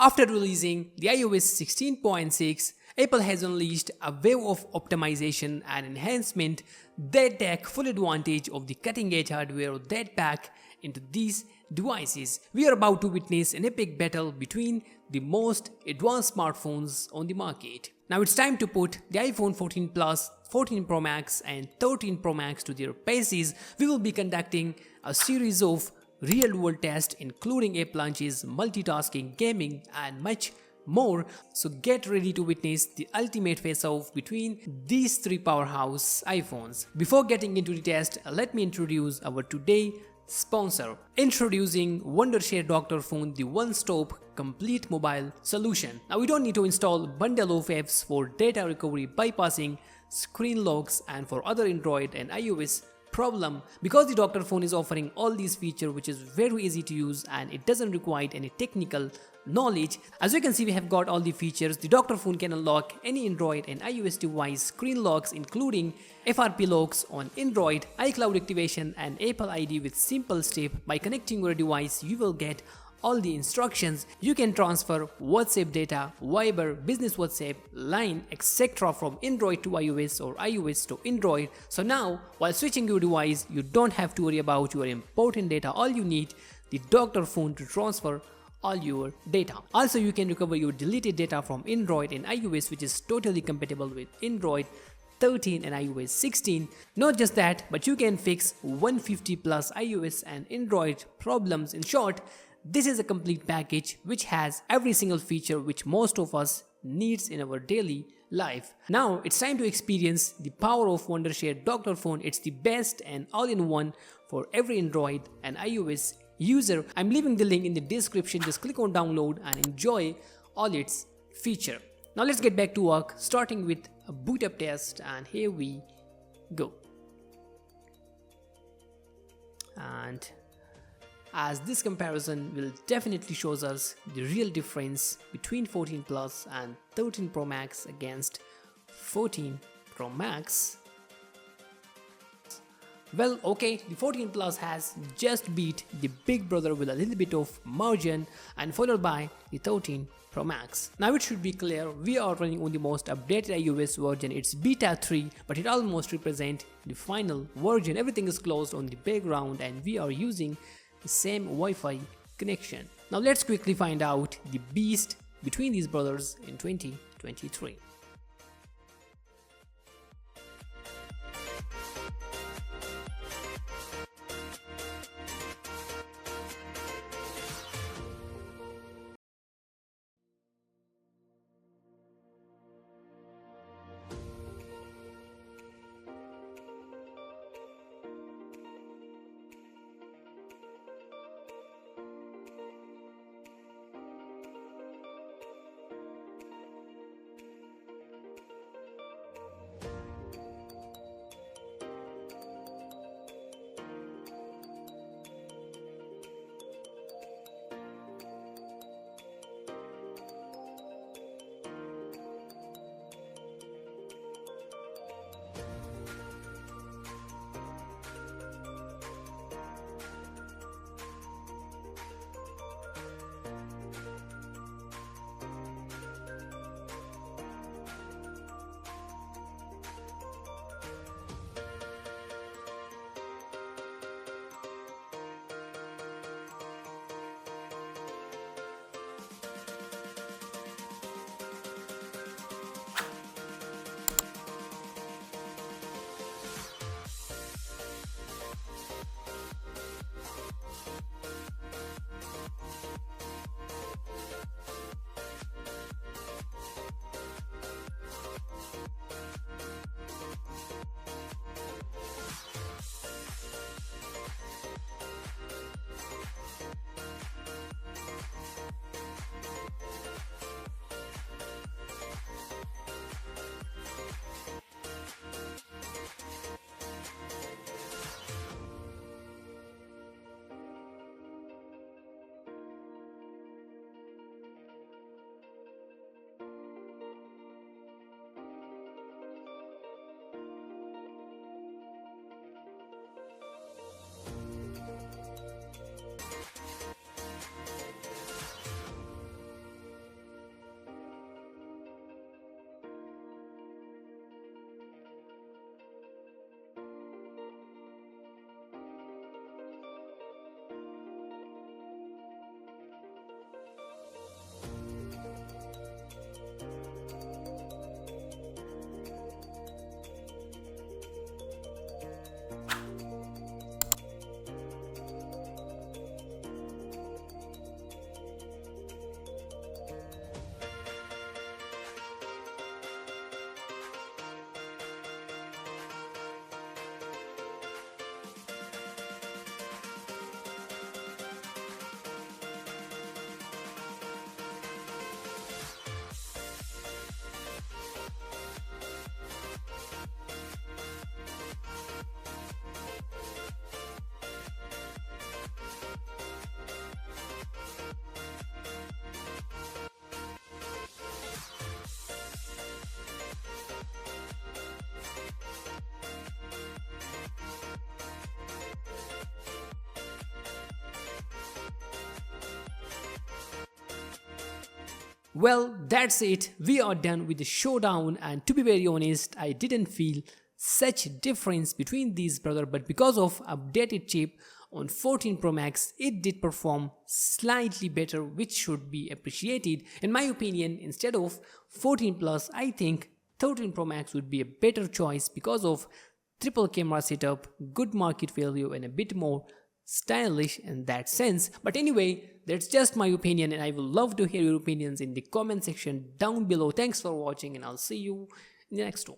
After releasing the iOS 16.6, Apple has unleashed a wave of optimization and enhancement that take full advantage of the cutting-edge hardware that pack into these devices. We are about to witness an epic battle between the most advanced smartphones on the market. Now it's time to put the iPhone 14 Plus, 14 Pro Max and 13 Pro Max to their paces. We will be conducting a series of real-world tests including app launches, multitasking, gaming and much more. So get ready to witness the ultimate face-off between these three powerhouse iPhones. Before getting into the test, let me introduce our today sponsor. Introducing Wondershare Dr.Fone, the one-stop complete mobile solution. Now we don't need to install bundle of apps for data recovery, bypassing screen locks and for other Android and iOS problem, because the Dr.Fone is offering all these features which is very easy to use and it doesn't require any technical knowledge. As you can see, we have got all the features. The Dr.Fone can unlock any Android and iOS device screen locks including FRP locks on Android, iCloud activation and Apple ID with simple step. By connecting your device, you will get all the instructions. You can transfer WhatsApp data, Viber, business WhatsApp, Line, etc. from Android to iOS or iOS to Android. So now, while switching your device, you don't have to worry about your important data. All you need the Dr.Fone to transfer all your data. Also, you can recover your deleted data from Android and iOS, which is totally compatible with Android 13 and iOS 16. Not just that, but you can fix 150 plus iOS and Android problems. In short, this is a complete package which has every single feature which most of us needs in our daily life. Now it's time to experience the power of Wondershare Dr.Fone. It's the best and all-in-one for every Android and iOS user. I'm leaving the link in the description. Just click on download and enjoy all its feature. Now let's get back to work, starting with a boot up test, and here we go. And as this comparison will definitely shows us the real difference between 14 Plus and 13 Pro Max against 14 Pro Max. Well, okay, the 14 Plus has just beat the big brother with a little bit of margin and followed by the 13 Pro Max. Now it should be clear, we are running on the most updated iOS version. It's beta 3, but it almost represents the final version. Everything is closed on the background and we are using the same Wi-Fi connection. Now let's quickly find out the beast between these brothers in 2023. Well, that's it. We are done with the showdown, and to be very honest, I didn't feel such difference between these brother, but because of updated chip on 14 Pro Max, it did perform slightly better, which should be appreciated. In my opinion, instead of 14 Plus, I think 13 Pro Max would be a better choice because of triple camera setup, good market value, and a bit more stylish in that sense. But anyway, that's just my opinion, and I would love to hear your opinions in the comment section down below. Thanks for watching, and I'll see you in the next one.